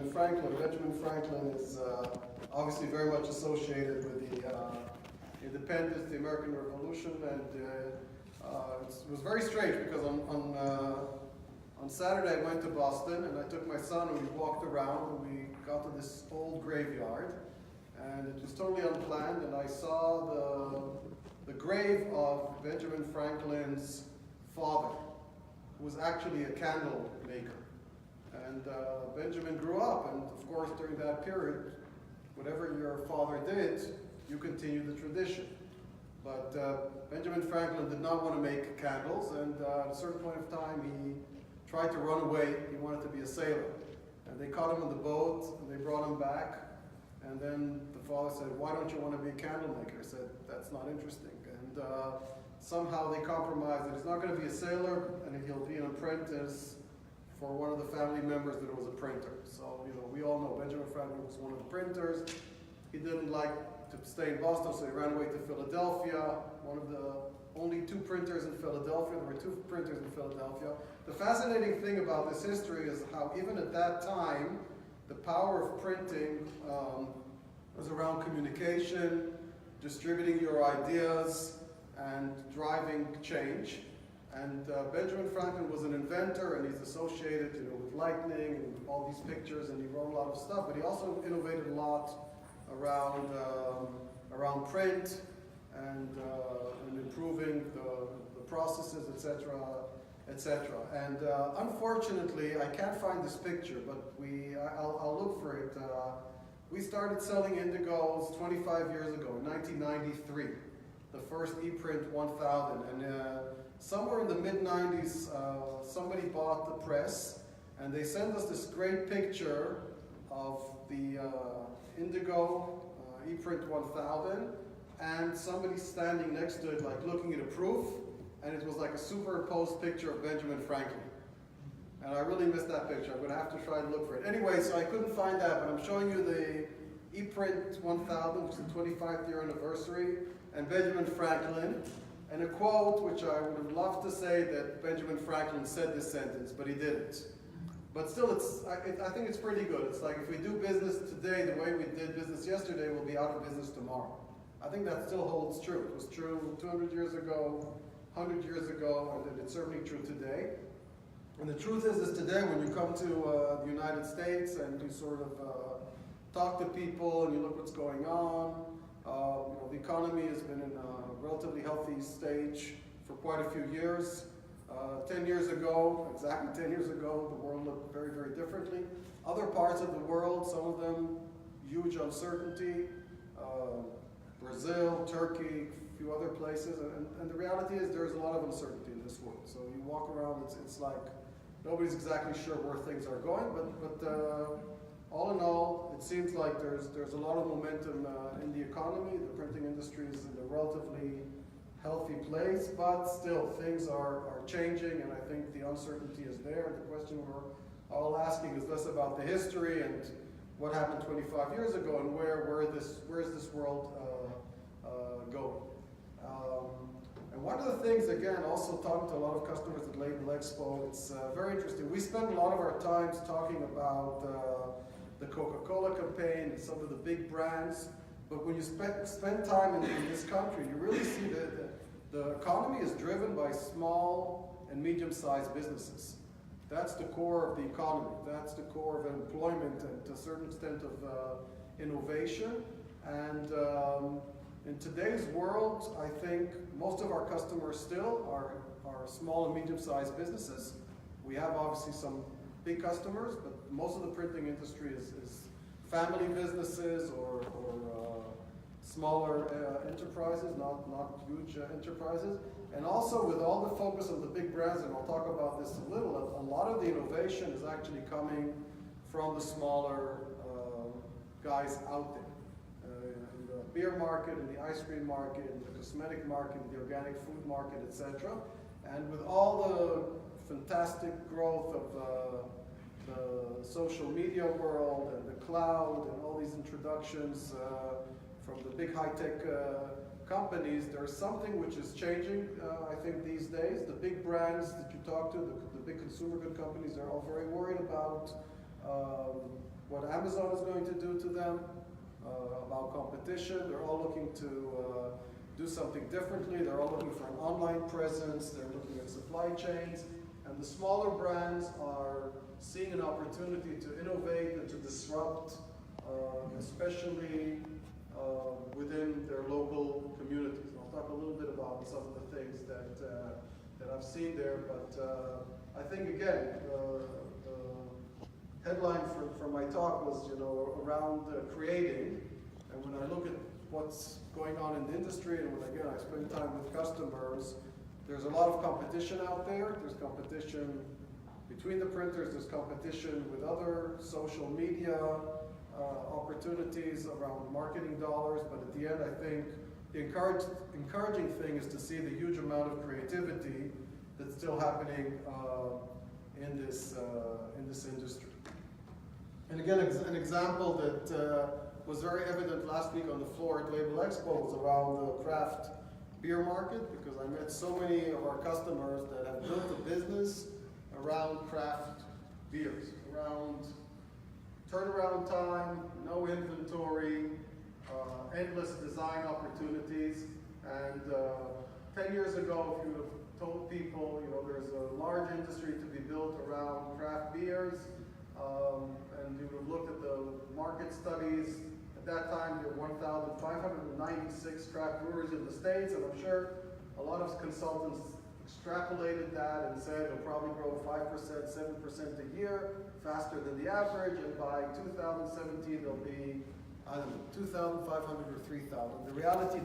Benjamin Franklin is obviously very much associated with the independence, the American Revolution, and it was very strange because on Saturday I went to Boston and I took my son and we walked around and we got to this old graveyard, and it was totally unplanned, and I saw the grave of Benjamin Franklin's father, who was actually a candle maker. And Benjamin grew up, and of course during that period, whatever your father did, you continued the tradition. But Benjamin Franklin did not want to make candles, and at a certain point of time he tried to run away. He wanted to be a sailor. And they caught him on the boat, and they brought him back. And then the father said, "Why don't you want to be a candle maker?" He said, "That's not interesting." And somehow they compromised that he's not going to be a sailor, and he'll be an apprentice for one of the family members that was a printer. So, you know, we all know Benjamin Franklin was one of the printers. He didn't like to stay in Boston, so he ran away to Philadelphia. One of the only two printers in Philadelphia. There were two printers in Philadelphia. The fascinating thing about this history is how even at that time, the power of printing was around communication, distributing your ideas, and driving change. And Benjamin Franklin was an inventor, and he's associated, you know, with lightning and all these pictures, and he wrote a lot of stuff. But he also innovated a lot around print and improving the processes, etc., etc. And unfortunately, I can't find this picture, but I'll look for it. We started selling Indigos 25 years ago, in 1993, the first ePrint 1000, and somewhere in the mid-90s, somebody bought the press, and they sent us this great picture of the Indigo ePrint 1000, and somebody standing next to it, like looking at a proof, and it was like a superimposed picture of Benjamin Franklin. And I really missed that picture. I'm going to have to try to look for it. Anyway, so I couldn't find that, but I'm showing you the ePrint 1000, which is the 25th year anniversary, and Benjamin Franklin. And a quote, which I would have loved to say that Benjamin Franklin said this sentence, but he didn't. But still, I think it's pretty good. It's like if we do business today the way we did business yesterday, we'll be out of business tomorrow. I think that still holds true. It was true 200 years ago, 100 years ago, and it's certainly true today. And the truth is today when you come to the United States and you sort of talk to people and you look what's going on, you know, the economy has been in a relatively healthy stage for quite a few years. 10 years ago, exactly 10 years ago, the world looked very, very differently. Other parts of the world, some of them, huge uncertainty. Brazil, Turkey, a few other places. And the reality is there's a lot of uncertainty in this world. So you walk around, it's like nobody's exactly sure where things are going. But all in all, it seems like there's a lot of momentum in the economy. The printing industry is in a relatively healthy place, but still things are changing, and I think the uncertainty is there. The question we're all asking is less about the history and what happened 25 years ago and where is this world going. And one of the things, again, also talking to a lot of customers at Label Expo, it's very interesting. We spend a lot of our time talking about the Coca-Cola campaign and some of the big brands. But when you spend time in this country, you really see that the economy is driven by small and medium-sized businesses. That's the core of the economy. That's the core of employment and to a certain extent of innovation. And in today's world, I think most of our customers still are small and medium-sized businesses. We have obviously some big customers, but most of the printing industry is family businesses or smaller enterprises, not huge enterprises. And also with all the focus on the big brands, and I'll talk about this a little, a lot of the innovation is actually coming from the smaller guys out there. In the beer market, in the ice cream market, in the cosmetic market, in the organic food market, etc. And with all the fantastic growth of the social media world and the cloud and all these introductions from the big high-tech companies, there's something which is changing, I think, these days. The big brands that you talk to, the big consumer good companies, they're all very worried about what what Amazon is going to do to them, about competition. They're all looking to do something differently. They're all looking for an online presence. They're looking at supply chains. And the smaller brands are seeing an opportunity to innovate and to disrupt, especially within their local communities. And I'll talk a little bit about some of the things that I've seen there, but I think again, the headline for my talk was, around creating. And when I look at what's going on in the industry, and when again I spend time with customers, there's a lot of competition out there. There's competition between the printers. There's competition with other social media opportunities around marketing dollars. But at the end, I think the encouraging thing is to see the huge amount of creativity that's still happening in this industry. And again, an example that was very evident last week on the floor at Label Expo was around the craft beer market, because I met so many of our customers that have built a business around craft beers, around turnaround time, no inventory, endless design opportunities. And 10 years ago, if you would have told people, there's a large industry to be built around craft beers, and you would have looked at the market studies. At that time, there were 1,596 craft breweries in the States, and I'm sure a lot of consultants extrapolated that and said it'll probably grow 5%, 7% a year, faster than the average, and by 2017 there'll be, 2,500 or 3,000. The reality,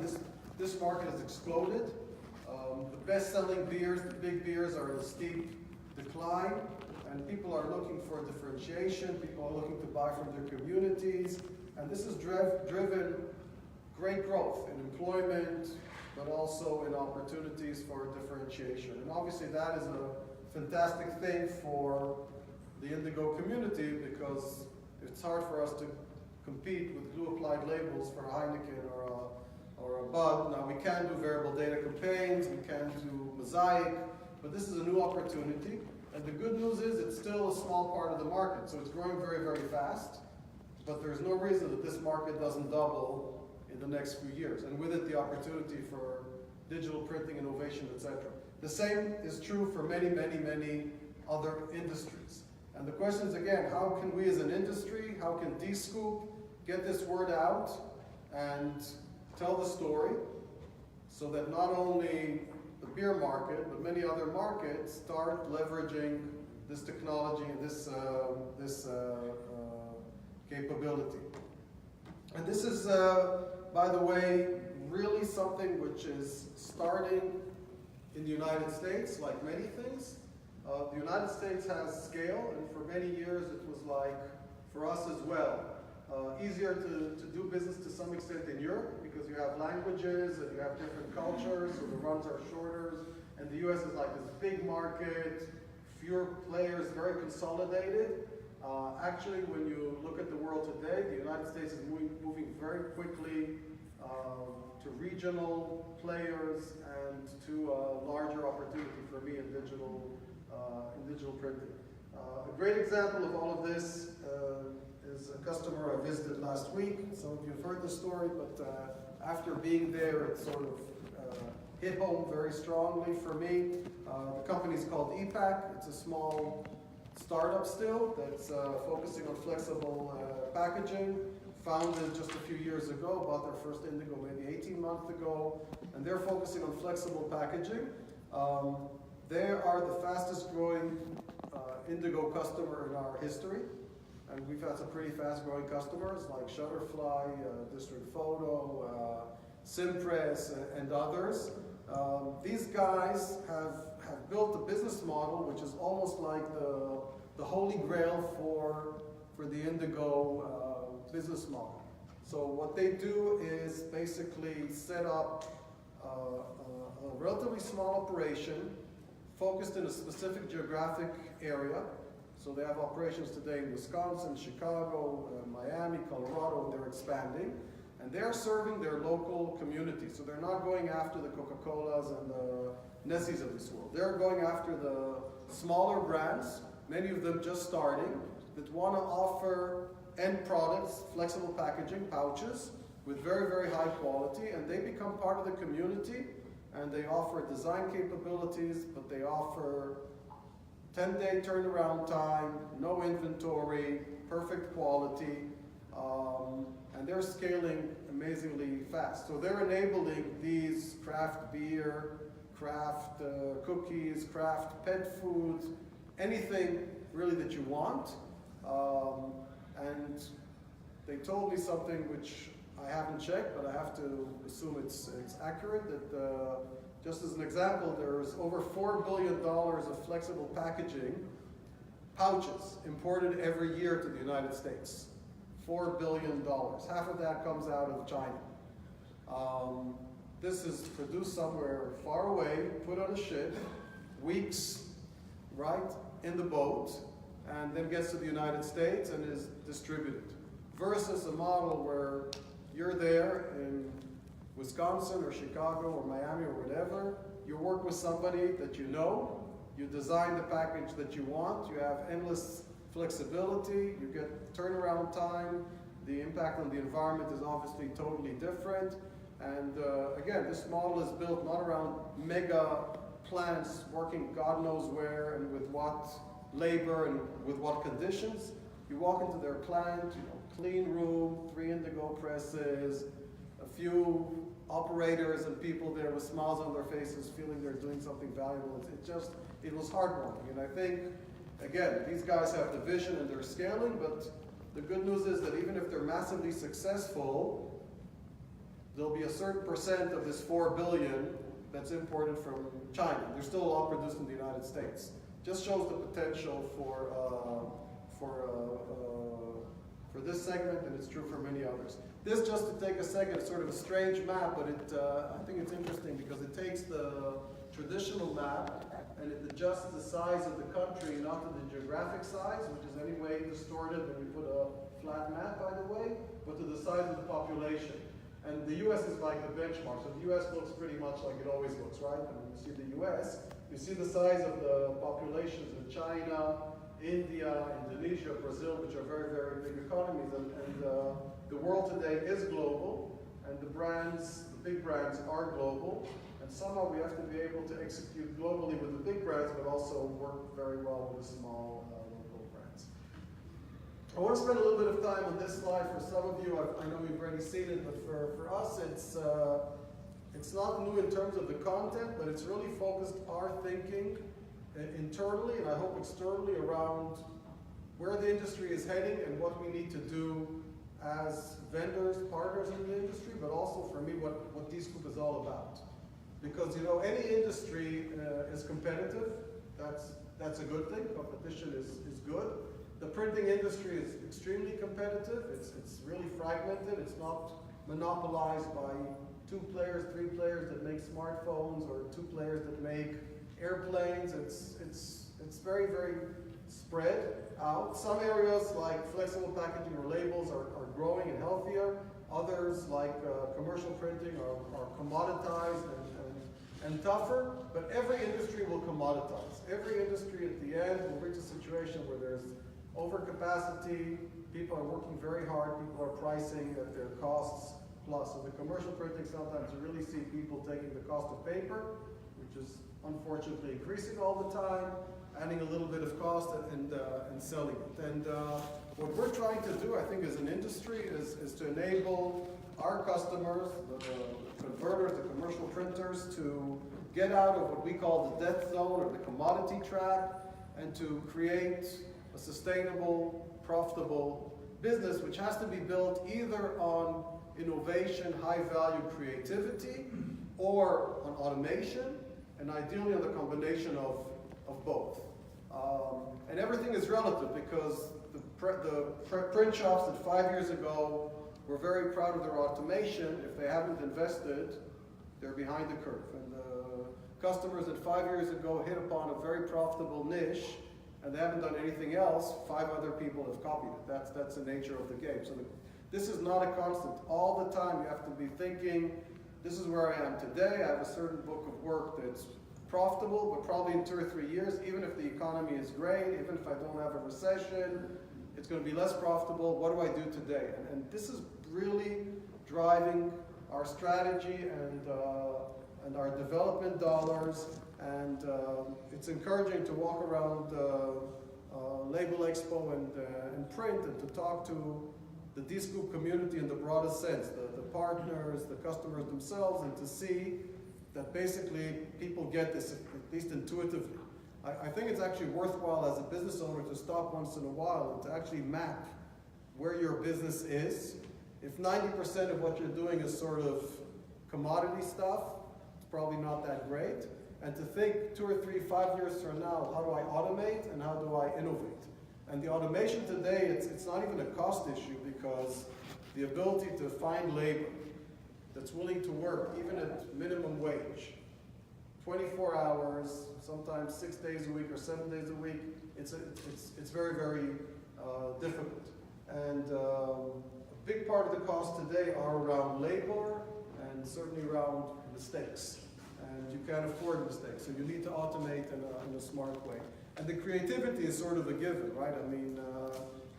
this market has exploded. The best-selling beers, the big beers, are in a steep decline, and people are looking for differentiation. People are looking to buy from their communities, and this has driven great growth in employment, but also in opportunities for differentiation. And obviously that is a fantastic thing for the Indigo community, because it's hard for us to compete with glue-applied labels for a Heineken or a Bud. Now, we can do variable data campaigns, we can do Mosaic, but this is a new opportunity. And the good news is it's still a small part of the market, so it's growing very, very fast. But there's no reason that this market doesn't double in the next few years. And with it, the opportunity for digital printing, innovation, etc. The same is true for many, many, many other industries. And the question is, again, how can we as an industry, how can D-Scoop get this word out and tell the story so that not only the beer market, but many other markets start leveraging this technology and this capability. And this is, by the way, really something which is starting in the United States, like many things. The United States has scale, and for many years it was like, for us as well, easier to do business to some extent in Europe, because you have languages and you have different cultures, so the runs are shorter. And the US is like this big market, fewer players, very consolidated. Actually, when you look at the world today, the United States is moving very quickly to regional players and to a larger opportunity for me in digital printing. A great example of all of this is a customer I visited last week. Some of you have heard the story, but after being there, it sort of hit home very strongly for me. The company is called EPAC. It's a small startup still that's focusing on flexible packaging. Founded just a few years ago, bought their first Indigo maybe 18 months ago, and they're focusing on flexible packaging. They are the fastest growing Indigo customer in our history, and we've had some pretty fast growing customers like Shutterfly, District Photo, Simpress, and others. These guys have built a business model which is almost like the holy grail for the Indigo business model. So what they do is basically set up a relatively small operation focused in a specific geographic area. So they have operations today in Wisconsin, Chicago, Miami, Colorado, and they're expanding. And they're serving their local community. So they're not going after the Coca-Colas and the Nestle's of this world. They're going after the smaller brands, many of them just starting, that want to offer end products, flexible packaging, pouches, with very, very high quality, and they become part of the community, and they offer design capabilities, but they offer 10-day turnaround time, no inventory, perfect quality, and they're scaling amazingly fast. So they're enabling these craft beer, craft cookies, craft pet foods, anything really that you want. And they told me something which I haven't checked, but I have to assume it's accurate, that just as an example, there's over $4 billion of flexible packaging pouches imported every year to the United States. $4 billion. Half of that comes out of China. This is produced somewhere far away, put on a ship, weeks, right, in the boat, and then gets to the United States and is distributed. Versus a model where you're there in Wisconsin or Chicago or Miami or whatever, you work with somebody that you know, you design the package that you want, you have endless flexibility, you get turnaround time, the impact on the environment is obviously totally different, and again, this model is built not around mega plants working God knows where and with what labor and with what conditions. You walk into their plant, clean room, 3 indigo presses, a few operators and people there with smiles on their faces feeling they're doing something valuable. It was heartwarming. And I think, again, these guys have the vision and they're scaling, but the good news is that even if they're massively successful, there'll be a certain percent of this 4 billion that's imported from China. They're still all produced in the United States. Just shows the potential for this segment, and it's true for many others. This, just to take a second, is sort of a strange map, but I think it's interesting because it takes the traditional map and it adjusts the size of the country, not to the geographic size, which is anyway distorted when you put a flat map, by the way, but to the size of the population. And the US is like the benchmark. So the US looks pretty much like it always looks, right? And when you see the US, you see the size of the populations in China, India, Indonesia, Brazil, which are very, very big economies. And the world today is global, and the big brands are global. And somehow we have to be able to execute globally with the big brands, but also work very well with the small local brands. I want to spend a little bit of time on this slide. For some of you, I know you've already seen it, but for us, it's not new in terms of the content, but it's really focused our thinking internally and I hope externally around where the industry is heading and what we need to do as vendors, partners in the industry, but also for me what D-Scoop is all about. Because any industry is competitive. That's a good thing. Competition is good. The printing industry is extremely competitive. It's really fragmented. It's not monopolized by 2 players, 3 players that make smartphones or 2 players that make airplanes. It's very, very spread out. Some areas like flexible packaging or labels are growing and healthier. Others like commercial printing are commoditized and tougher, but every industry will commoditize. Every industry at the end will reach a situation where there's overcapacity, people are working very hard, people are pricing at their costs plus. So the commercial printing, sometimes you really see people taking the cost of paper, which is unfortunately increasing all the time, adding a little bit of cost and selling it. And what we're trying to do, I think, as an industry is to enable our customers, the converters, the commercial printers, to get out of what we call the death zone or the commodity trap and to create a sustainable, profitable business which has to be built either on innovation, high-value creativity, or on automation, and ideally on the combination of both. And everything is relative because the print shops that 5 years ago were very proud of their automation. If they haven't invested, they're behind the curve. And the customers that 5 years ago hit upon a very profitable niche and they haven't done anything else, 5 other people have copied it. That's the nature of the game. So this is not a constant. All the time you have to be thinking, this is where I am today. I have a certain book of work that's profitable, but probably in 2 or 3 years, even if the economy is great, even if I don't have a recession, it's going to be less profitable. What do I do today? And this is really driving our strategy and our development dollars. And it's encouraging to walk around Label Expo and print and to talk to the D-Scoop community in the broadest sense, the partners, the customers themselves, and to see that basically people get this, at least intuitively. I think it's actually worthwhile as a business owner to stop once in a while and to actually map where your business is. If 90% of what you're doing is sort of commodity stuff, it's probably not that great. And to think 2 or 3, 5 years from now, how do I automate and how do I innovate? And the automation today, it's not even a cost issue, because the ability to find labor that's willing to work, even at minimum wage, 24 hours, sometimes 6 days a week or 7 days a week, it's very, very difficult. And a big part of the cost today are around labor and certainly around mistakes. And you can't afford mistakes, so you need to automate in a smart way. And the creativity is sort of a given, right? I mean,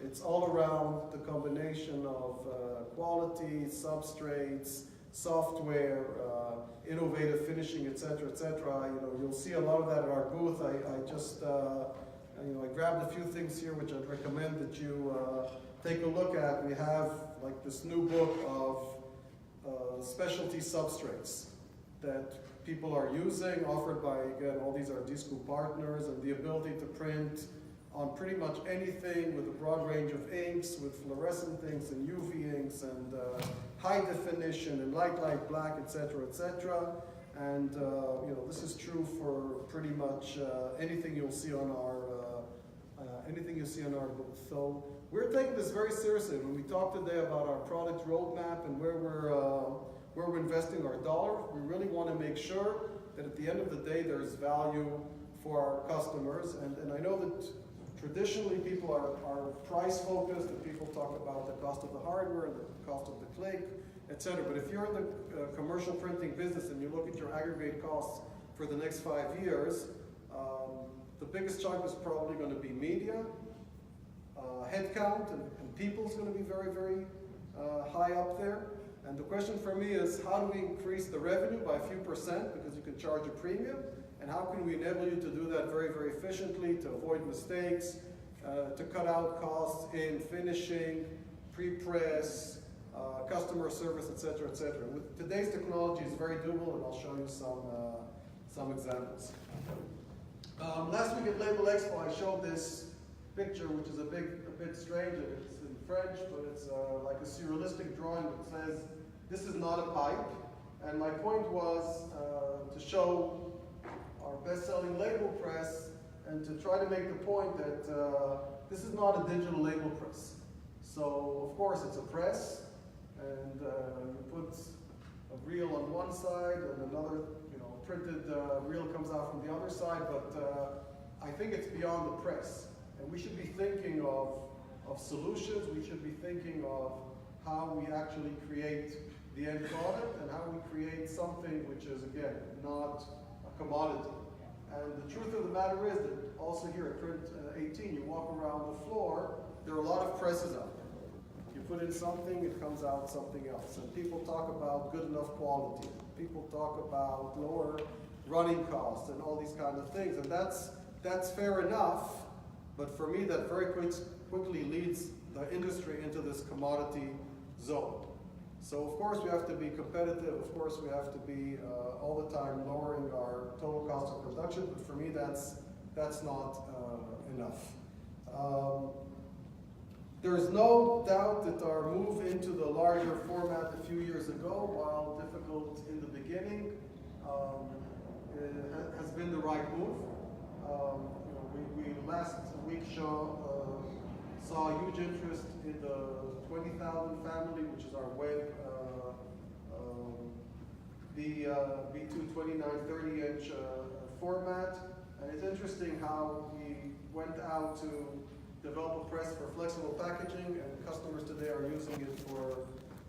it's all around the combination of quality, substrates, software, innovative finishing, et cetera, et cetera. You know, you'll see a lot of that at our booth. I just, you know, I grabbed a few things here which I'd recommend that you take a look at. We have like this new book of specialty substrates that people are using, offered by, again, all these are D-Scoop partners, and the ability to print on pretty much anything with a broad range of inks, with fluorescent inks and UV inks and high definition and light black, et cetera, et cetera. And you know, this is true for pretty much anything you'll see on our booth. So we're taking this very seriously. When we talk today about our product roadmap and where we're investing our dollar, we really want to make sure that at the end of the day there's value for our customers. And I know that traditionally people are price focused, and people talk about the cost of the hardware, the cost of the click, etc. But if you're in the commercial printing business and you look at your aggregate costs for the next 5 years, the biggest chunk is probably going to be media, headcount, and people is going to be very, very high up there. And the question for me is, how do we increase the revenue by a few percent, because you can charge a premium, and how can we enable you to do that very, very efficiently, to avoid mistakes, to cut out costs in finishing, pre-press, customer service, et cetera, et cetera. With today's technology, it's very doable, and I'll show you some examples. Last week at Label Expo, I showed this picture, which is a bit strange. It's in French, but it's like a surrealistic drawing that says, "This is not a pipe." And my point was to show our best-selling label press and to try to make the point that this is not a digital label press. So, of course, it's a press, and you put a reel on one side and another, you know, printed reel comes out from the other side, but I think it's beyond the press. And we should be thinking of solutions. We should be thinking of how we actually create the end product and how we create something which is, again, not a commodity. And the truth of the matter is that also here at Print 18, you walk around the floor, there are a lot of presses out there. You put in something, it comes out something else. And people talk about good enough quality. People talk about lower running costs and all these kind of things. And that's fair enough, but for me that very quickly leads the industry into this commodity zone. So of course we have to be competitive, of course we have to be all the time lowering our total cost of production, but for me that's not enough. There's no doubt that our move into the larger format a few years ago, while difficult in the beginning, has been the right move. We last week saw a huge interest in the 20,000 family, which is our web B2 29 30-inch format. And it's interesting how we went out to develop a press for flexible packaging, and customers today are using it for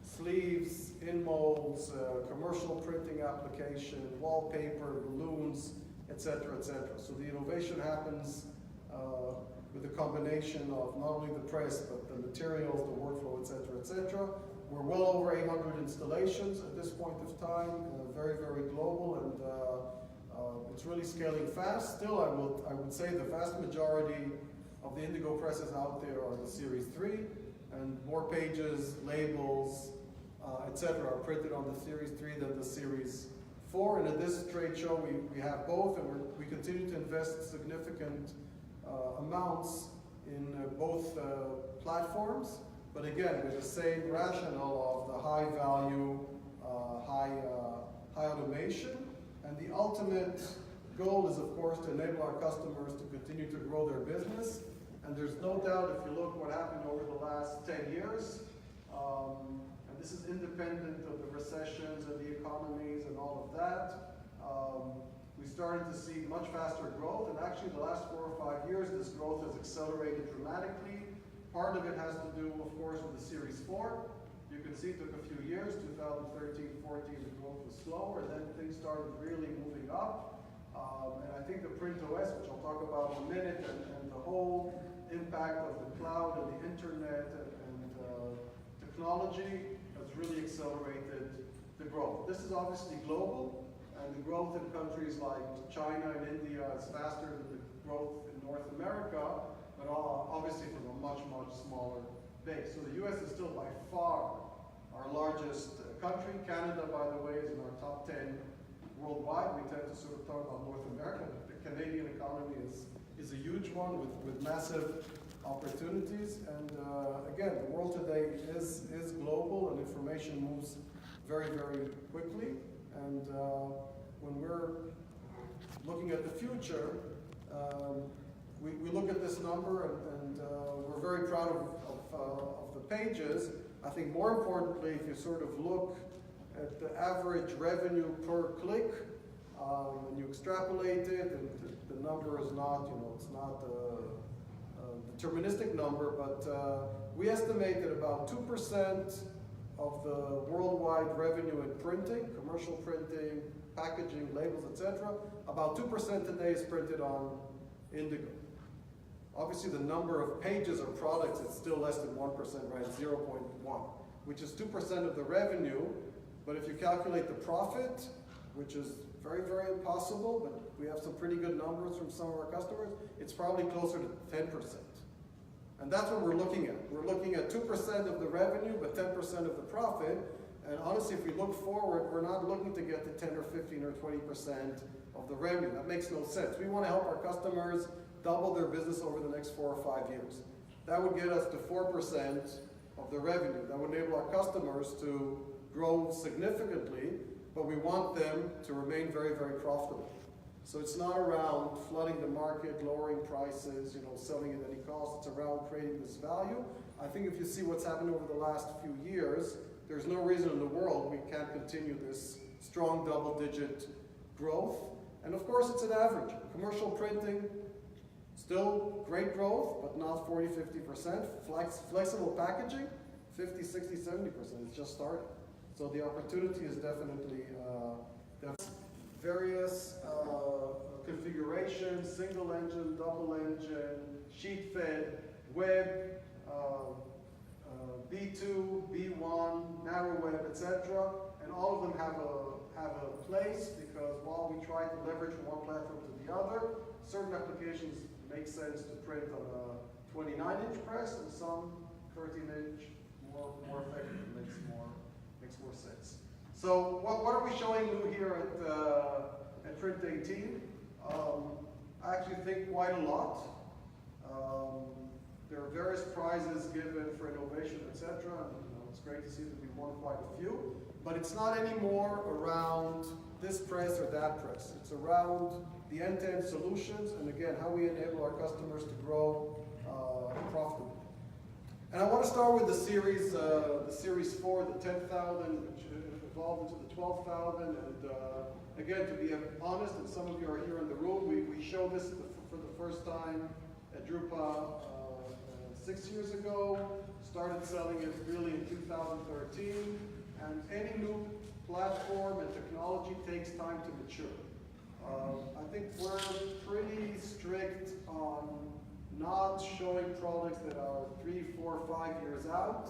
sleeves, in molds, commercial printing application, wallpaper, balloons, etc., etc. So the innovation happens with a combination of not only the press, but the materials, the workflow, et cetera. We're well over 800 installations at this point of time, very, very global, and it's really scaling fast. Still, I would say the vast majority of the Indigo presses out there are the Series 3, and more pages, labels, etc. are printed on the Series 3 than the Series 4. And at this trade show, we have both, and we continue to invest significant amounts in both platforms, but again, with the same rationale of the high value, high automation. And the ultimate goal is, of course, to enable our customers to continue to grow their business. And there's no doubt, if you look what happened over the last 10 years, and this is independent of the recessions and the economies and all of that, we started to see much faster growth. And actually, the last 4 or 5 years, this growth has accelerated dramatically. Part of it has to do, of course, with the Series 4. You can see it took a few years, 2013, 14, the growth was slower, and then things started really moving up. And I think the Print OS, which I'll talk about in a minute, and the whole impact of the cloud and the internet and technology has really accelerated the growth. This is obviously global, and the growth in countries like China and India is faster than the growth in North America, but obviously from a much, much smaller base. So the US is still by far our largest country. Canada, by the way, is in our top 10 worldwide. We tend to sort of talk about North America, but the Canadian economy is a huge one with massive opportunities. And again, the world today is global, and information moves very, very quickly. And when we're looking at the future, we look at this number, and we're very proud of the pages. I think more importantly, if you sort of look at the average revenue per click, and you extrapolate it, and the number is not, it's not a deterministic number, but we estimate that about 2% of the worldwide revenue in printing, commercial printing, packaging, labels, etc., about 2% today is printed on Indigo. Obviously, the number of pages or products is still less than 1%, right? 0.1, which is 2% of the revenue. But if you calculate the profit, which is very, very impossible, but we have some pretty good numbers from some of our customers, it's probably closer to 10%. And that's what we're looking at. We're looking at 2% of the revenue, but 10% of the profit. And honestly, if we look forward, we're not looking to get to 10 or 15 or 20% of the revenue. That makes no sense. We want to help our customers double their business over the next 4 or 5 years. That would get us to 4% of the revenue. That would enable our customers to grow significantly, but we want them to remain very, very profitable. So it's not around flooding the market, lowering prices, selling at any cost. It's around creating this value. I think if you see what's happened over the last few years, there's no reason in the world we can't continue this strong double-digit growth. And of course, it's an average. Commercial printing, still great growth, but not 40, 50%. Flexible packaging, 50, 60, 70%. It's just starting. So the opportunity is definitely various configurations, single engine, double engine, sheet fed, web, B2, B1, narrow web, etc. And all of them have a place, because while we try to leverage from one platform to the other, certain applications make sense to print on a 29-inch press, and some 13-inch more effective, makes more sense. So what are we showing new here at Print 18? I actually think quite a lot. There are various prizes given for innovation, etc. It's great to see that we won quite a few. But it's not anymore around this press or that press. It's around the end-to-end solutions, and again, how we enable our customers to grow profitably. And I want to start with the Series 4, the 10,000, which evolved into the 12,000. And again, to be honest, and some of you are here in the room, we showed this for the first time at Drupa 6 years ago, started selling it really in 2013. And any new platform and technology takes time to mature. I think we're pretty strict on not showing products that are 3, 4, 5 years out.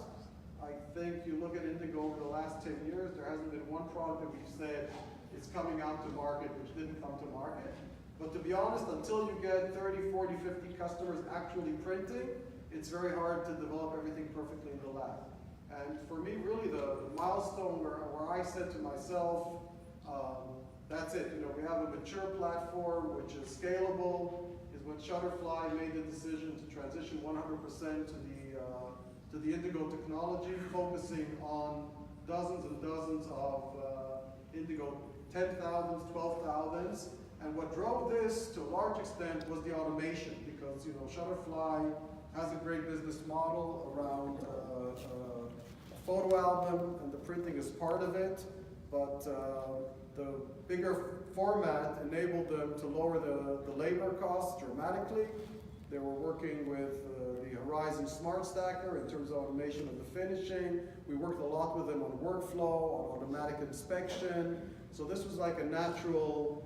I think you look at Indigo over the last 10 years, there hasn't been one product that we've said is coming out to market which didn't come to market. But to be honest, until you get 30, 40, 50 customers actually printing, it's very hard to develop everything perfectly in the lab. And for me, really, the milestone where I said to myself, that's it. You know, we have a mature platform which is scalable. Is when Shutterfly made the decision to transition 100% to the Indigo technology, focusing on dozens and dozens of Indigo 10,000s, 12,000s. And what drove this to a large extent was the automation, because you know Shutterfly has a great business model around a photo album, and the printing is part of it. But the bigger format enabled them to lower the labor costs dramatically. They were working with the Horizon Smart Stacker in terms of automation of the finishing. We worked a lot with them on workflow, on automatic inspection. So this was like a natural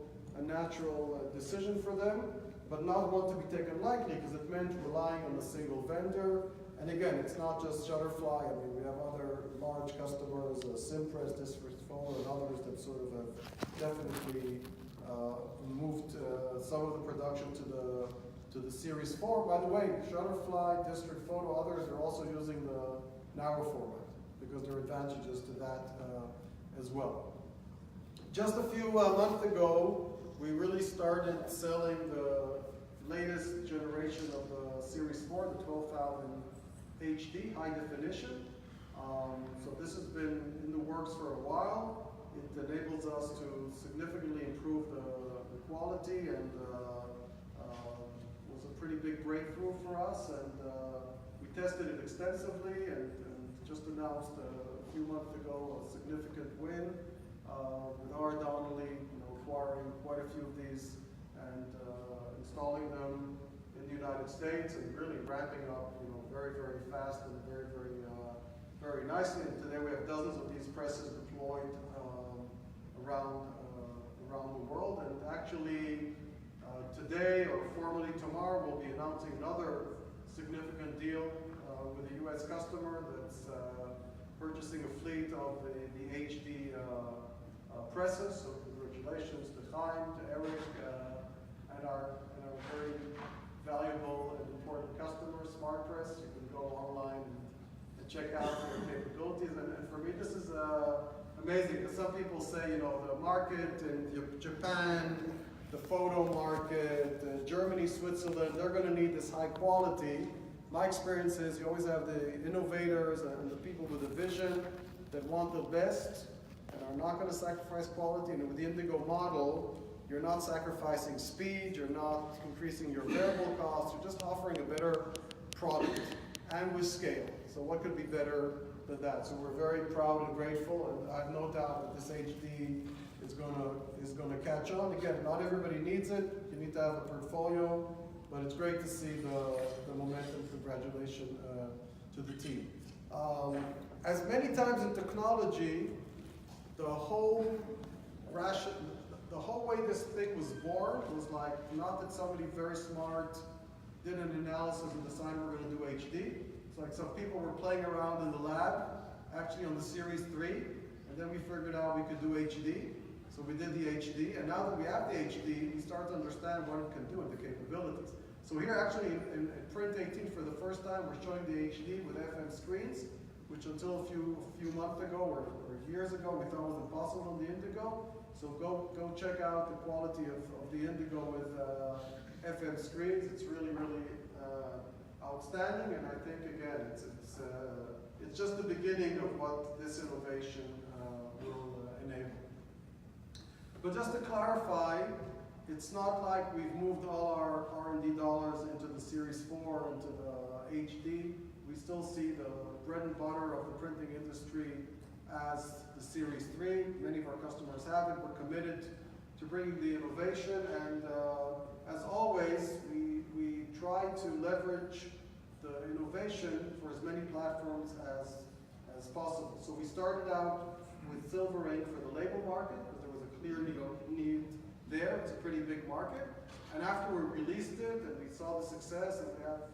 decision for them, but not one to be taken lightly, because it meant relying on a single vendor. And again, it's not just Shutterfly. I mean, we have other large customers, Simpress, Disford, and others that sort of have definitely moved some of the production to the Series 4. By the way, Shutterfly, District Photo, others are also using the narrow format because there are advantages to that as well. Just a few months ago, we really started selling the latest generation of the Series 4, the 12,000 HD, high definition. So this has been in the works for a while. It enables us to significantly improve the quality, and was a pretty big breakthrough for us. And we tested it extensively, and just announced a few months ago a significant win with R. Donnelly, acquiring quite a few of these and installing them in the United States, and really ramping up, very, very fast and very, very, very nicely. And today we have dozens of these presses deployed around the world. And actually, today or formally tomorrow, we'll be announcing another significant deal with a U.S. customer that's purchasing a fleet of the HD presses. So congratulations to Chaim, to Eric, and our very valuable and important customer, SmartPress. You can go online and check out their capabilities. And for me, this is amazing, because some people say, the market in Japan, the photo market, Germany, Switzerland, they're going to need this high quality. My experience is you always have the innovators and the people with a vision that want the best and are not going to sacrifice quality. And with the Indigo model, you're not sacrificing speed, you're not increasing your variable costs, you're just offering a better product and with scale. So what could be better than that? So we're very proud and grateful, and I have no doubt that this HD is going to catch on. Again, not everybody needs it. You need to have a portfolio, but it's great to see the momentum. Congratulations to the team. As many times in technology, the whole way this thing was born was like, not that somebody very smart did an analysis and decided we're going to do HD. It's like some people were playing around in the lab, actually on the Series 3, and then we figured out we could do HD. So we did the HD, and now that we have the HD, we start to understand what it can do and the capabilities. So here actually in Print 18 for the first time, we're showing the HD with FM screens, which until a few months ago or years ago we thought was impossible on the Indigo. So go check out the quality of the Indigo with FM screens. It's really, really outstanding, and I think again it's just the beginning of what this innovation will enable. But just to clarify, it's not like we've moved all our R&D dollars into the Series 4, into the HD. We still see the bread and butter of the printing industry as the Series 3. Many of our customers have it. We're committed to bringing the innovation, and as always, we try to leverage the innovation for as many platforms as possible. So we started out with silver ink for the label market, because there was a clear need there. It's a pretty big market. And after we released it and we saw the success, and we have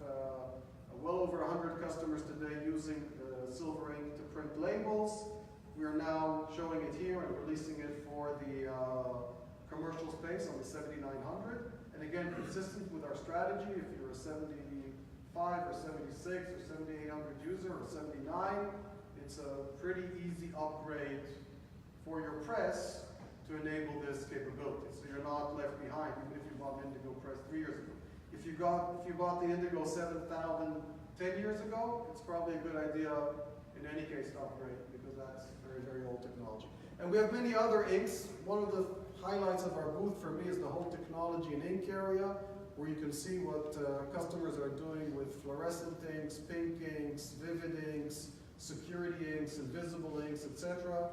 well over 100 customers today using silver ink to print labels, we are now showing it here and releasing it for the commercial space on the 7900. And again, consistent with our strategy, if you're a 75 or 76 or 7800 user or 79, it's a pretty easy upgrade for your press to enable this capability. So you're not left behind, even if you bought an Indigo press 3 years ago. If you bought the Indigo 7000 10 years ago, it's probably a good idea in any case to upgrade, because that's very, very old technology. And we have many other inks. One of the highlights of our booth for me is the whole technology and ink area, where you can see what customers are doing with fluorescent inks, pink inks, vivid inks, security inks, invisible inks, etc.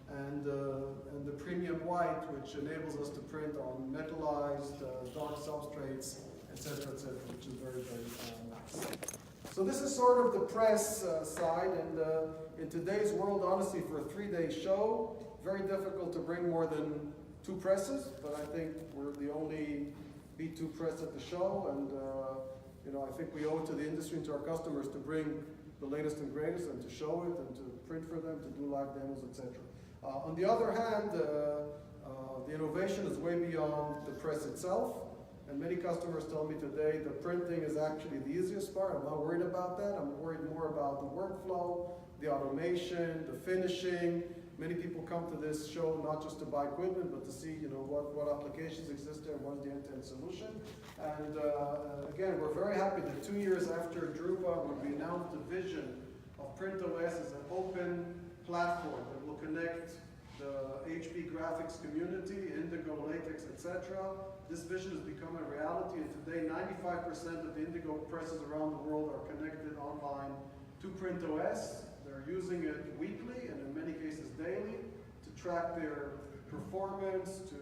And the premium white, which enables us to print on metallized, dark substrates, etc., which is very, very nice. So this is sort of the press side, and in today's world, honestly, for a 3-day show, very difficult to bring more than 2 presses, but I think we're the only B2 press at the show, and I think we owe it to the industry and to our customers to bring the latest and greatest and to show it and to print for them, to do live demos, etc. On the other hand, the innovation is way beyond the press itself. And many customers tell me today the printing is actually the easiest part. I'm not worried about that. I'm worried more about the workflow, the automation, the finishing. Many people come to this show not just to buy equipment, but to see what applications exist there and what is the end-to-end solution. And again, we're very happy that 2 years after Drupa, when we announced the vision of PrintOS as an open platform that will connect the HP graphics community, Indigo, latex, etc. This vision has become a reality, and today 95% of the Indigo presses around the world are connected online to PrintOS. They're using it weekly, and in many cases daily, to track their performance, to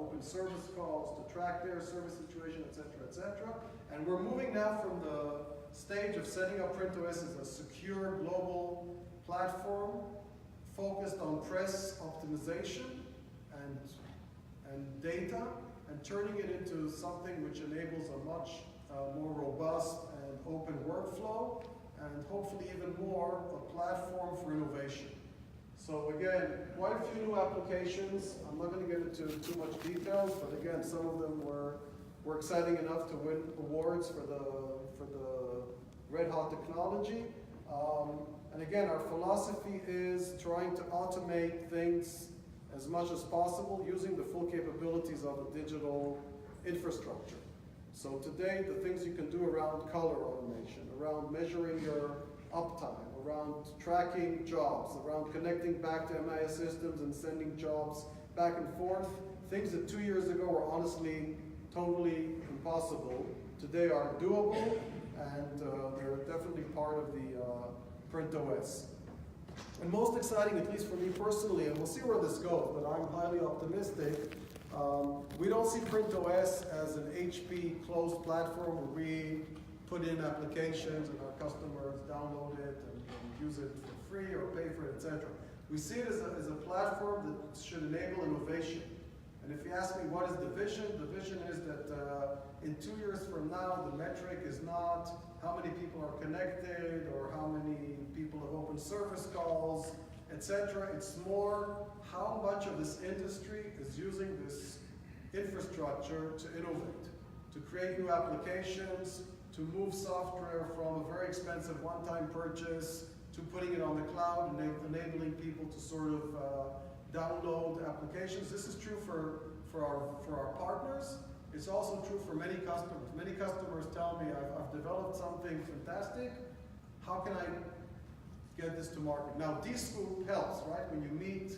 open service calls, to track their service situation, etc., etc. And we're moving now from the stage of setting up PrintOS as a secure global platform focused on press optimization and data, and turning it into something which enables a much more robust and open workflow, and hopefully even more a platform for innovation. So again, quite a few new applications. I'm not going to get into too much details, but again, some of them were exciting enough to win awards for the red hot technology. And again, our philosophy is trying to automate things as much as possible using the full capabilities of a digital infrastructure. So today, the things you can do around color automation, around measuring your uptime, around tracking jobs, around connecting back to MIS systems and sending jobs back and forth, things that 2 years ago were honestly totally impossible, today are doable, and they're definitely part of the PrintOS. And most exciting, at least for me personally, and we'll see where this goes, but I'm highly optimistic, we don't see PrintOS as an HP closed platform where we put in applications and our customers download it and use it for free or pay for it, etc. We see it as a platform that should enable innovation. And if you ask me what is the vision is that in 2 years from now, the metric is not how many people are connected or how many people have opened service calls, etc. It's more how much of this industry is using this infrastructure to innovate, to create new applications, to move software from a very expensive one-time purchase to putting it on the cloud and enabling people to sort of download applications. This is true for our partners. It's also true for many customers. Many customers tell me, I've developed something fantastic. How can I get this to market? Now, D-Scoop helps, right? When you meet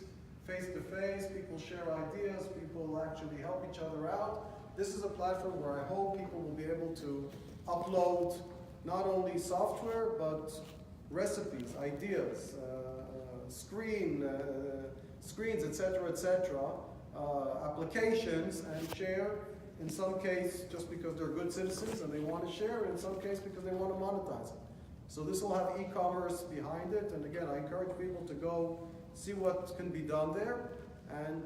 face-to-face, people share ideas, people actually help each other out. This is a platform where I hope people will be able to upload not only software, but recipes, ideas, screens, etc., applications, and share, in some case just because they're good citizens and they want to share, in some case because they want to monetize it. So this will have e-commerce behind it, and again, I encourage people to go see what can be done there, and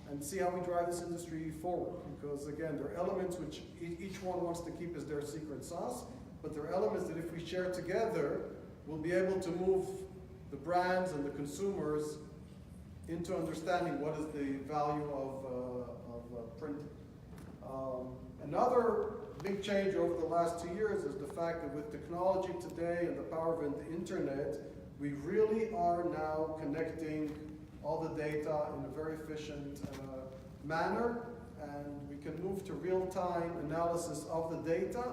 and see how we drive this industry forward. Because again, there are elements which each one wants to keep as their secret sauce, but there are elements that if we share together, we'll be able to move the brands and the consumers into understanding what is the value of printing. Another big change over the last 2 years is the fact that with technology today and the power of the internet, we really are now connecting all the data in a very efficient manner, and we can move to real-time analysis of the data.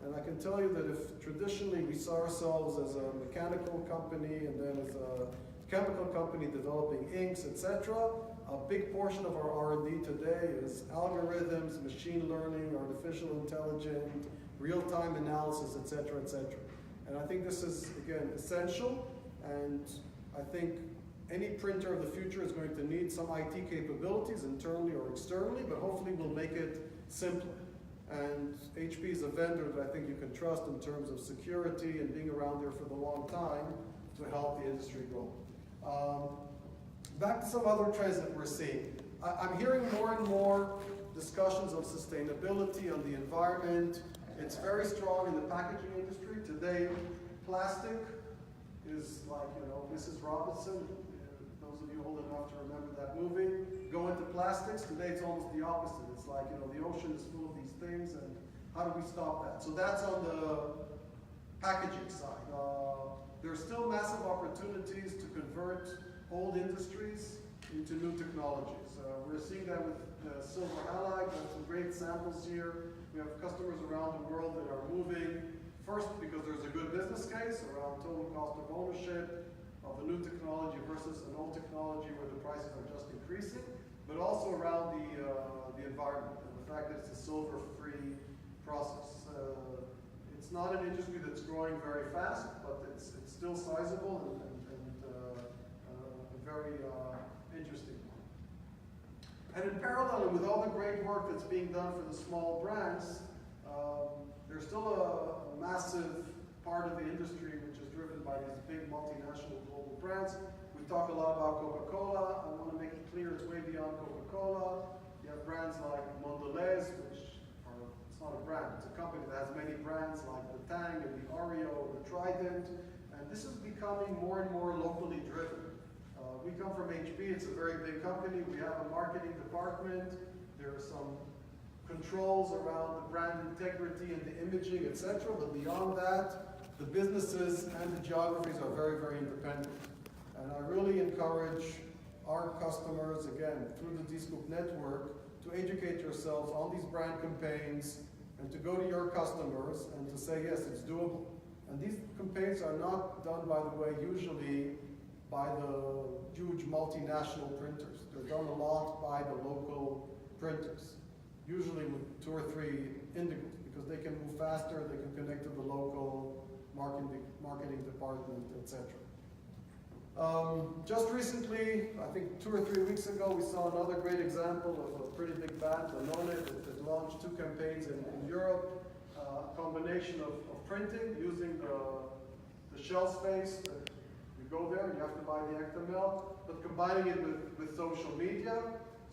And I can tell you that if traditionally we saw ourselves as a mechanical company and then as a chemical company developing inks, etc., a big portion of our R&D today is algorithms, machine learning, artificial intelligence, real-time analysis, etc., etc. And I think this is, again, essential, and I think any printer of the future is going to need some IT capabilities, internally or externally, but hopefully we'll make it simpler. And HP is a vendor that I think you can trust in terms of security and being around there for the long time to help the industry grow. Back to some other trends that we're seeing. I'm hearing more and more discussions of sustainability, on the environment. It's very strong in the packaging industry. Today, plastic is like, Mrs. Robinson. Those of you old enough to remember that movie. Go into plastics. Today, it's almost the opposite. It's like, the ocean is full of these things, and how do we stop that? So that's on the packaging side. There's still massive opportunities to convert old industries into new technologies. We're seeing that with silver halide. Got some great samples here. We have customers around the world that are moving, first because there's a good business case around total cost of ownership of a new technology versus an old technology where the prices are just increasing, but also around the environment and the fact that it's a silver-free process. It's not an industry that's growing very fast, but it's still sizable and a very interesting one. And in parallel, and with all the great work that's being done for the small brands, there's still a massive part of the industry which is driven by these big multinational global brands. We talk a lot about Coca-Cola. I want to make it clear it's way beyond Coca-Cola. You have brands like Mondelez, which it's not a brand, it's a company that has many brands like the Tang and the Oreo, the Trident, and this is becoming more and more locally driven. We come from HP, it's a very big company, we have a marketing department, there are some controls around the brand integrity and the imaging, etc., but beyond that, the businesses and the geographies are very, very independent. And I really encourage our customers, again, through the D-Scoop network, to educate yourselves on these brand campaigns and to go to your customers and to say, yes, it's doable. And these campaigns are not done, by the way, usually by the huge multinational printers. They're done a lot by the local printers, usually with 2 or 3 indigos, because they can move faster, they can connect to the local marketing department, etc. Just recently, I think 2 or 3 weeks ago, we saw another great example of a pretty big band, Danone, that launched 2 campaigns in Europe, a combination of printing using the shelf space. You go there, you have to buy the Actimel, but combining it with social media.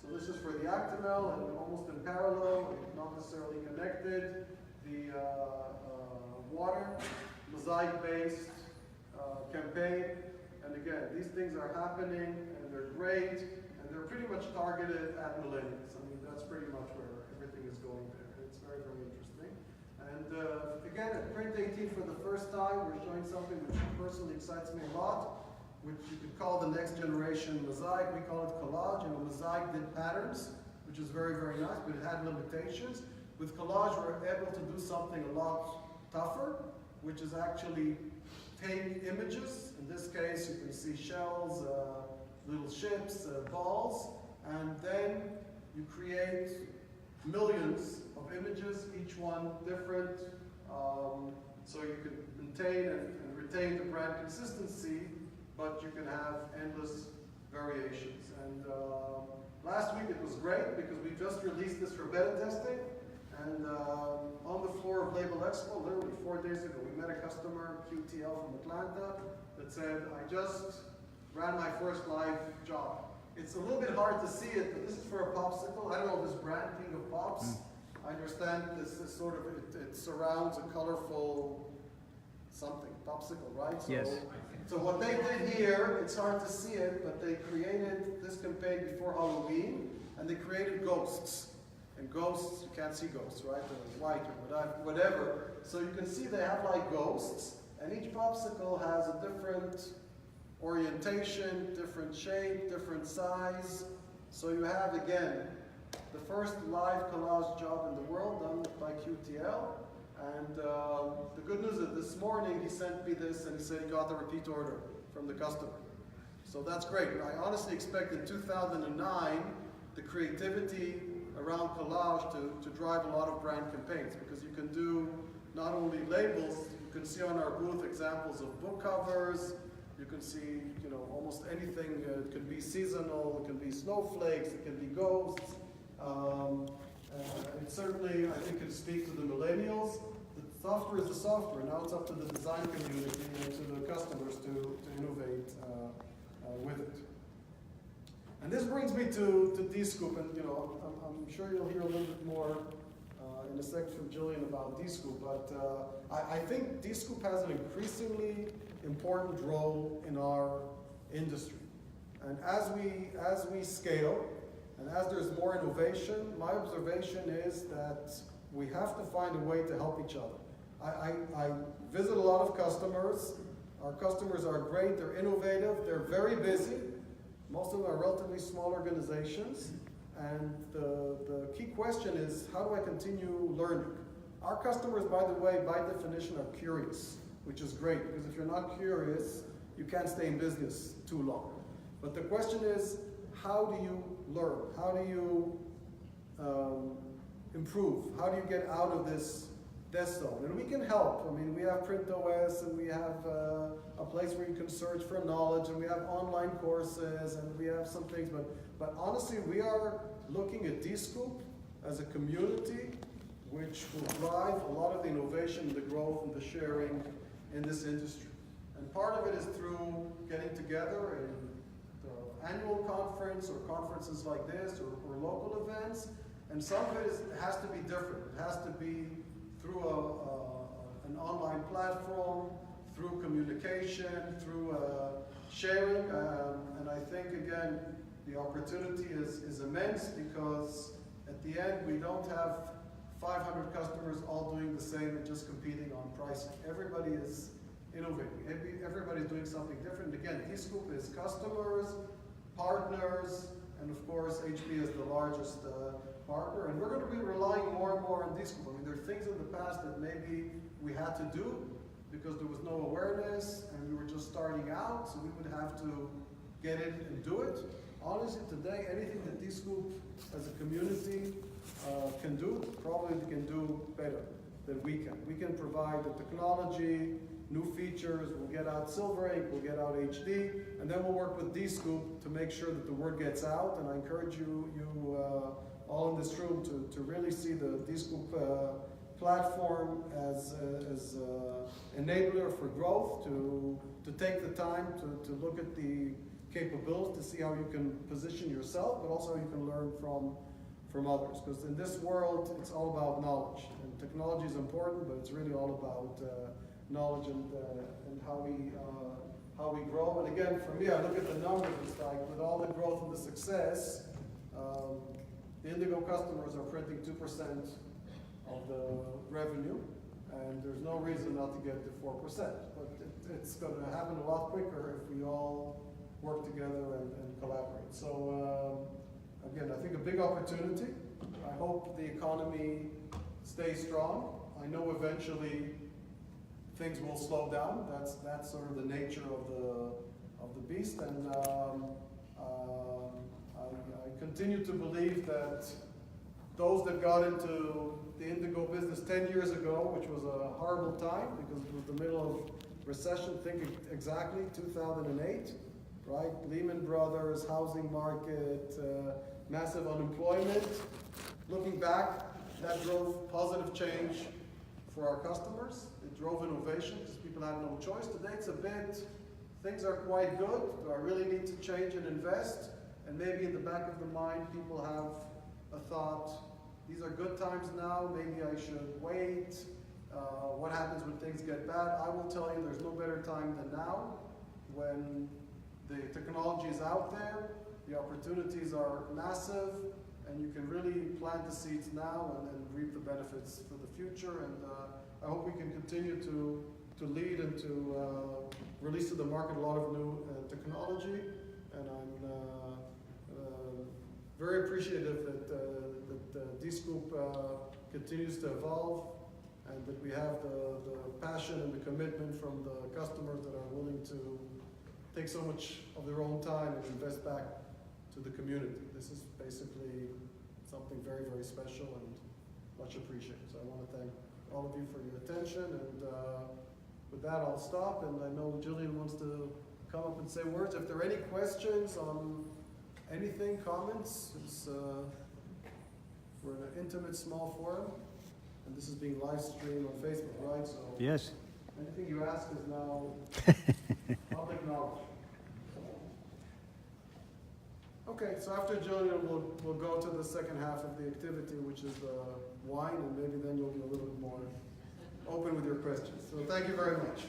So this is for the Actimel, and almost in parallel, not necessarily connected, the water, mosaic-based campaign. And again, these things are happening, and they're great, and they're pretty much targeted at millennials. I mean, that's pretty much where everything is going there. It's very, very interesting. And again, at Print 18 for the first time, we're showing something which personally excites me a lot, which you could call the next generation mosaic. We call it collage. Mosaic did patterns, which is very, very nice, but it had limitations. With collage, we're able to do something a lot tougher, which is actually take images. In this case, you can see shells, little ships, balls, and then you create millions of images, each one different, so you can maintain and retain the brand consistency, but you can have endless variations. And last week it was great because we just released this for beta testing, and on the floor of Label Expo, literally 4 days ago, we met a customer, QTL from Atlanta, that said, I just ran my first live job. It's a little bit hard to see it, but this is for a popsicle. I don't know this brand, King of Pops. I understand this is sort of, it surrounds a colorful something, popsicle, right? So, yes. So what they did here, it's hard to see it, but they created this campaign before Halloween, and they created ghosts. And ghosts, you can't see ghosts, right? They're white or whatever. So you can see they have like ghosts, and each popsicle has a different orientation, different shape, different size. So you have, again, the first live collage job in the world done by QTL. And the good news is this morning he sent me this and he said he got the repeat order from the customer. So that's great. I honestly expect in 2009 the creativity around collage to drive a lot of brand campaigns, because you can do not only labels, you can see on our booth examples of book covers, you can see, you know, almost anything. It can be seasonal, it can be snowflakes, it can be ghosts. And certainly, I think it speaks to the millennials. The software is the software. Now it's up to the design community and to the customers to innovate with it. And this brings me to Dscoop, and you know, I'm sure you'll hear a little bit more in a second from Jillian about Dscoop, but I think Dscoop has an increasingly important role in our industry. And as we scale, and as there's more innovation, my observation is that we have to find a way to help each other. I visit a lot of customers. Our customers are great, they're innovative, they're very busy. Most of them are relatively small organizations. And the key question is, how do I continue learning? Our customers, by the way, by definition, are curious, which is great, because if you're not curious, you can't stay in business too long. But the question is, how do you learn? How do you improve? How do you get out of this death zone? And we can help. I mean, we have PrintOS, and we have a place where you can search for knowledge, and we have online courses, and we have some things. But honestly, we are looking at Dscoop as a community which will drive a lot of the innovation, the growth, and the sharing in this industry. And part of it is through getting together in the annual conference or conferences like this or local events. And some of it has to be different. It has to be through an online platform, through communication, through sharing. And I think, again, the opportunity is immense, because at the end, we don't have 500 customers all doing the same and just competing on pricing. Everybody is innovating. Everybody's doing something different. Again, Dscoop is customers, partners, and of course, HP is the largest partner. And we're going to be relying more and more on Dscoop. I mean, there are things in the past that maybe we had to do because there was no awareness and we were just starting out, so we would have to get in and do it. Honestly, today, anything that Dscoop as a community can do, probably they can do better than we can. We can provide the technology, new features, we'll get out Silver Ink, we'll get out HD, and then we'll work with Dscoop to make sure that the word gets out. And I encourage you all in this room to really see the Dscoop platform as enabler for growth, to take the time to look at the capabilities, to see how you can position yourself, but also how you can learn from others. Because in this world, it's all about knowledge. And technology is important, but it's really all about knowledge and how we grow. And again, for me, I look at the numbers. It's like with all the growth and the success, the Indigo customers are printing 2% of the revenue, and there's no reason not to get to 4%. But it's going to happen a lot quicker if we all work together and collaborate. So again, I think a big opportunity. I hope the economy stays strong. I know eventually things will slow down. That's sort of the nature of the beast. And I continue to believe that those that got into the Indigo business 10 years ago, which was a horrible time because it was the middle of recession, think exactly 2008. Right? Lehman Brothers, housing market, massive unemployment. Looking back, that drove positive change for our customers. It drove innovation because people had no choice. Today it's a bit, things are quite good. Do I really need to change and invest? and maybe in the back of the mind, people have a thought, these are good times now, maybe I should wait. What happens when things get bad? I will tell you there's no better time than now, when the technology is out there, the opportunities are massive, and you can really plant the seeds now and then reap the benefits for the future. And I hope we can continue to lead and to release to the market a lot of new technology. And I'm very appreciative that this group continues to evolve, and that we have the passion and the commitment from the customers that are willing to take so much of their own time and invest back to the community. This is basically something very, very special and much appreciated. So I want to thank all of you for your attention, and with that I'll stop, and I know Jillian wants to come up and say words. If there are any questions on anything, comments, we're in an intimate, small forum, and this is being live streamed on Facebook, right? So yes. Anything you ask is now public knowledge. Okay, so after Jillian, we'll go to the second half of the activity, which is wine, and maybe then you'll be a little bit more open with your questions. So thank you very much.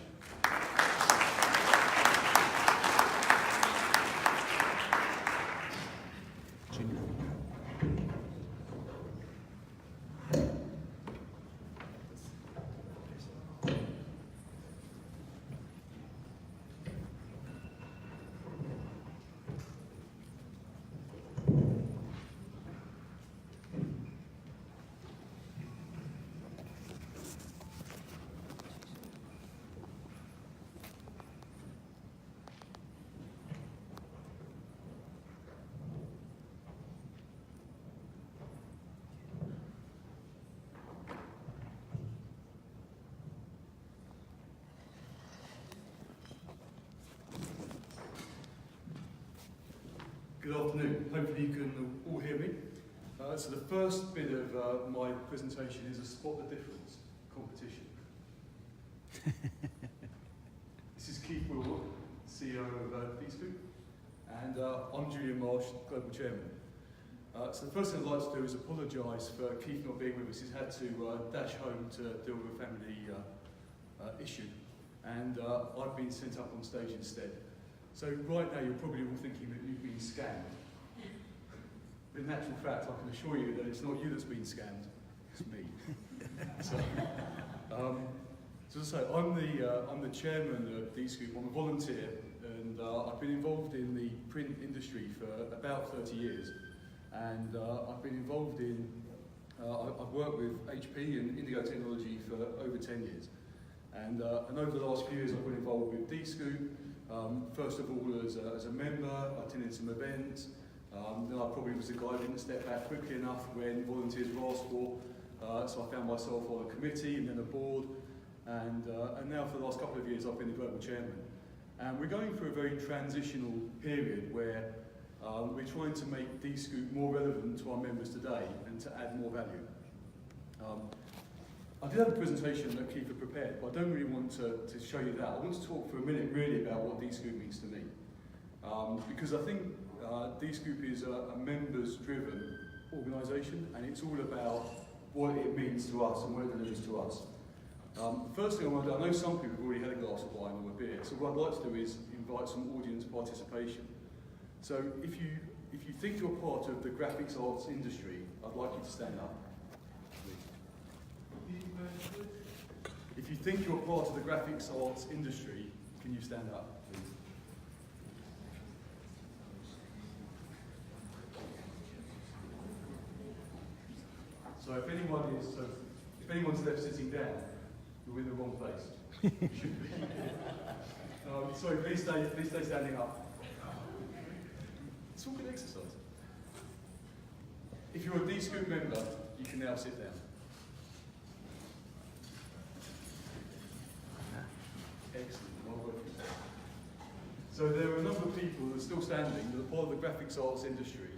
Good afternoon. Hopefully you can all hear me. So the first bit of my presentation is a spot the difference competition. This is Keith Willock, CEO of DScoop, and I'm Julian Marsh, Global Chairman. So the first thing I'd like to do is apologise for Keith not being with us. He's had to dash home to deal with a family issue, and I've been sent up on stage instead. So right now you're probably all thinking that you've been scammed. But in actual fact, I can assure you that it's not you that's been scammed, it's me. So as I say, I'm the chairman of DScoop. I'm a volunteer, and I've been involved in the print industry for about 30 years. And I've been involved in, I've worked with HP and Indigo technology for over 10 years. And over the last few years I've been involved with DScoop. First of all as a member, I attended some events. Then I probably was the guy who didn't step back quickly enough when volunteers were asked for. So I found myself on a committee and then a board. And now for the last couple of years I've been the global chairman. And we're going through a very transitional period where we're trying to make DScoop more relevant to our members today and to add more value. I did have a presentation that Keith had prepared, but I don't really want to show you that. I want to talk for a minute really about what DScoop means to me. Because I think DScoop is a members-driven organisation, and it's all about what it means to us and what it delivers to us. First thing I want to do, I know some people have already had a glass of wine or a beer, so what I'd like to do is invite some audience participation. So if you think you're part of the graphics arts industry, I'd like you to stand up. If you think you're part of the graphics arts industry, can you stand up, please? So if anyone's left sitting down, you're in the wrong place. You should be. Sorry, please stay standing up. It's all good exercise. If you're a DScoop member, you can now sit down. Excellent, well working. So there are a number of people that are still standing that are part of the graphics arts industry,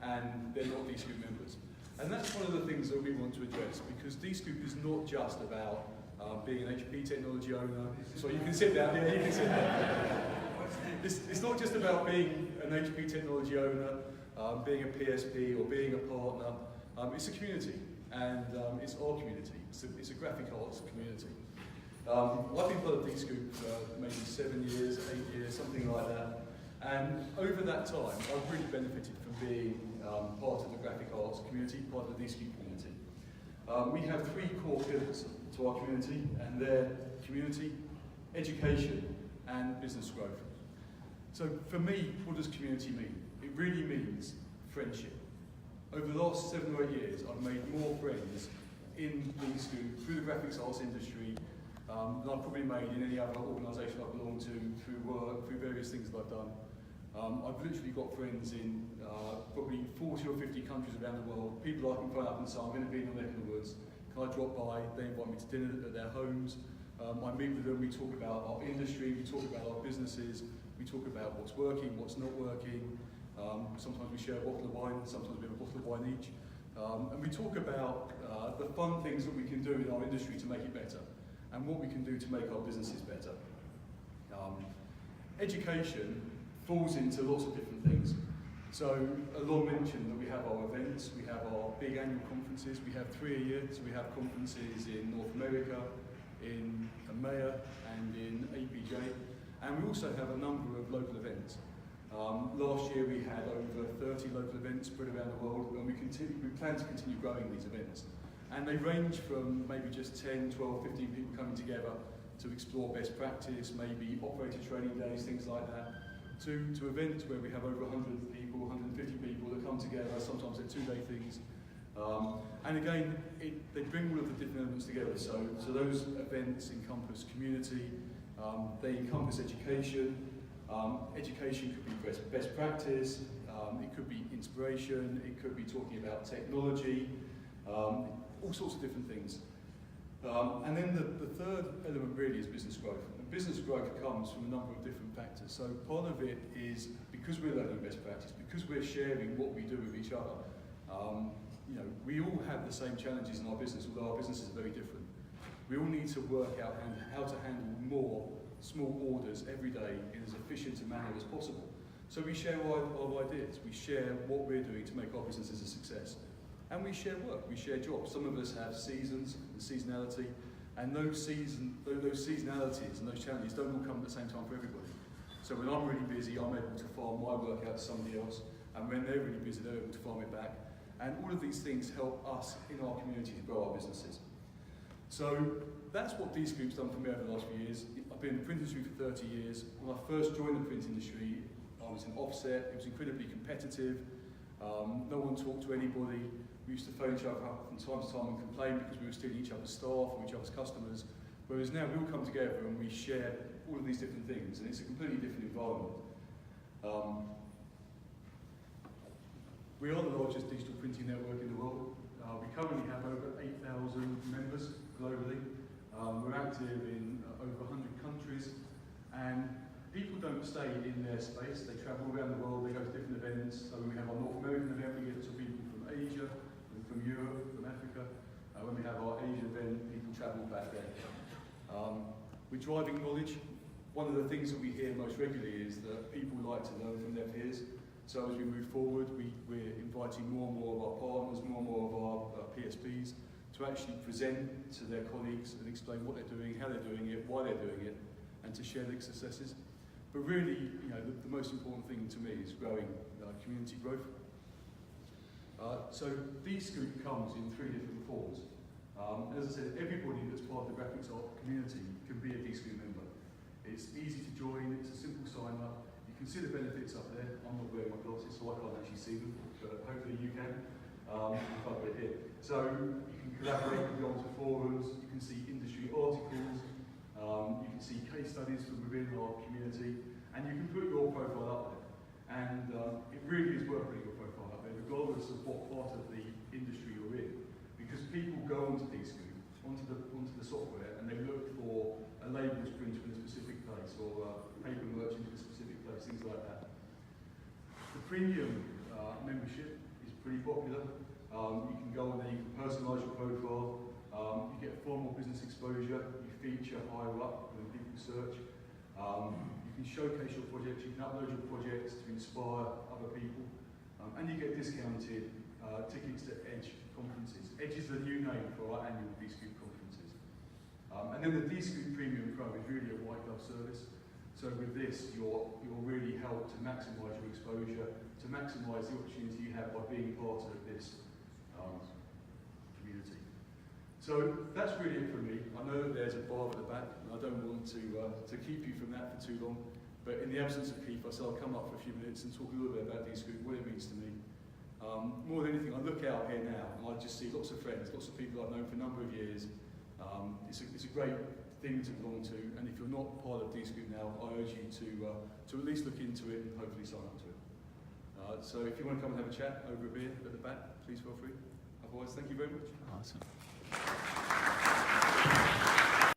and they're not DScoop members. And that's one of the things that we want to address, because DScoop is not just about being an HP technology owner. So you can sit down, yeah, you can sit down. it's not just about being an HP technology owner, being a PSP or being a partner. It's a community, and it's our community. It's a graphic arts community. I've been part of D-Scoop for maybe 7 years, 8 years, something like that. And over that time, I've really benefited from being part of the graphic arts community, part of the D-Scoop community. We have 3 core pillars to our community, and they're community, education, and business growth. So for me, what does community mean? It really means friendship. Over the last 7 or 8 years, I've made more friends in D-Scoop through the graphics arts industry than I've probably made in any other organisation I've belonged to, through work, through various things that I've done. I've literally got friends in probably 40 or 50 countries around the world, people I can phone up and say, I'm going to be in your neck of the woods, can I drop by? They invite me to dinner at their homes. I meet with them, we talk about our industry, we talk about our businesses, we talk about what's working, what's not working. Sometimes we share a bottle of wine, sometimes we have a bottle of wine each. And we talk about the fun things that we can do in our industry to make it better, and what we can do to make our businesses better. Education falls into lots of different things. So Alon mentioned that we have our events, we have our big annual conferences, we have 3 a year, so we have conferences in North America, in EMEA and in APJ, and we also have a number of local events. Last year we had over 30 local events spread around the world, and we plan to continue growing these events. And they range from maybe just 10, 12, 15 people coming together to explore best practice, maybe operator training days, things like that, to events where we have over 100 people, 150 people that come together, sometimes they're 2-day things. And again, they bring all of the different elements together. So those events encompass community, they encompass education. Education could be best practice, it could be inspiration, it could be talking about technology, all sorts of different things. And then the third element really is business growth. And business growth comes from a number of different factors. So part of it is because we're learning best practice, because we're sharing what we do with each other. We all have the same challenges in our business, although our businesses are very different. We all need to work out how to handle more small orders every day in as efficient a manner as possible. So we share our ideas, we share what we're doing to make our businesses a success. And we share work, we share jobs. Some of us have seasons and seasonality, and those seasonalities and those challenges don't all come at the same time for everybody. So when I'm really busy, I'm able to farm my work out to somebody else, and when they're really busy, they're able to farm it back. And all of these things help us in our community to grow our businesses. So that's what D-Scoop's done for me over the last few years. I've been in the print industry for 30 years. When I first joined the print industry, I was in offset. It was incredibly competitive. No one talked to anybody. We used to phone each other up from time to time and complain because we were stealing each other's staff or each other's customers. Whereas now we all come together and we share all of these different things, and it's a completely different environment. We are the largest digital printing network in the world. We currently have over 8,000 members globally. We're active in over 100 countries, and people don't stay in their space. They travel around the world, they go to different events. So when we have our North American event, we get to people from Asia, from Europe, from Africa. When we have our Asia event, people travel back there. We're driving knowledge. One of the things that we hear most regularly is that people like to learn from their peers. So as we move forward, we're inviting more and more of our partners, more and more of our PSPs to actually present to their colleagues and explain what they're doing, how they're doing it, why they're doing it, and to share their successes. But really, the most important thing to me is growing community growth. So D-Scoop comes in 3 different forms. As I said, everybody that's part of the graphics art community can be a D-Scoop member. It's easy to join, it's a simple sign up. You can see the benefits up there. I'm not wearing my glasses, so I can't actually see them, but hopefully you can. I can't put it here. So you can collaborate, you can go onto forums, you can see industry articles, you can see case studies from within our community, and you can put your profile up there. And it really is worth putting your profile up there, regardless of what part of the industry you're in, because people go onto D-Scoop, onto the software, and they look for a labels printer in a specific place, or paper merchant in a specific place, things like that. The premium membership is pretty popular. You can go on there, you can personalise your profile, you get far more business exposure, you feature higher up when people search. You can showcase your projects, you can upload your projects to inspire other people, and you get discounted tickets to Edge conferences. Edge is the new name for our annual D-Scoop conferences. And then the D-Scoop Premium Pro is really a white glove service. So with this, you'll really help to maximise your exposure, to maximise the opportunity you have by being part of this community. So that's really it from me. I know that there's a bar at the back, and I don't want to keep you from that for too long. But in the absence of Keith, I said I'll come up for a few minutes and talk a little bit about D-Scoop, what it means to me. More than anything, I look out here now and I just see lots of friends, lots of people I've known for a number of years. It's a great thing to belong to, and if you're not part of D-Scoop now, I urge you to at least look into it and hopefully sign up to it. So if you want to come and have a chat over a beer at the back, please feel free. Otherwise, thank you very much. Awesome.